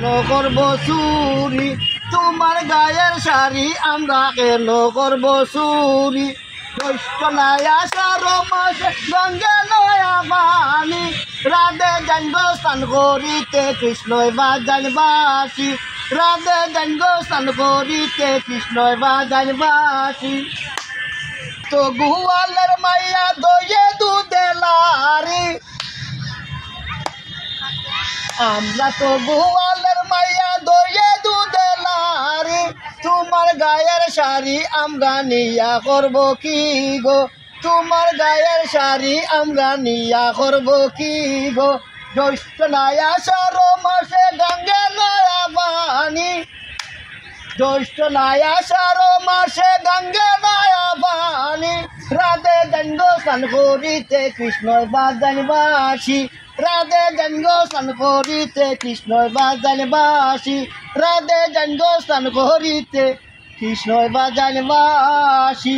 করব চুরি তোমার গায়ের শাড়ি আমরা কেন করব চুরি জ্যৈষ্ঠ নাই আষাঢ় মাসে গঙ্গে নয়া পানি রাধে জানব স্নান করিতে কৃষ্ণই বাজান বাসি রাধে জানব স্নান করিতে কৃষ্ণই বাজান বাসি তো গোয়ালের মাইয়া দয়ে দুধে লারি আমরা তো গোয়ালের মাইয়া দয়ে দুধে লারি তোমার গায়ের শাড়ি আমরা নিয়া করব কি গো তোমার গায়ের শাড়ি আমরা নিয়া করব কি গো জ্যৈষ্ঠ নাই আষাঢ় মাসে গঙ্গে নয়া পানি জ্যৈষ্ঠ নাই আষাঢ় মাসে গঙ্গে নয়া পানি রাধে গঙ্গ স্নান করিতে কৃষ্ণই বাজান বাসি রাধে গঙ্গ স্নান করিতে কৃষ্ণই বাজান বাসি রাধে গঙ্গ স্নান করিতে কৃষ্ণই বাজান বাসি।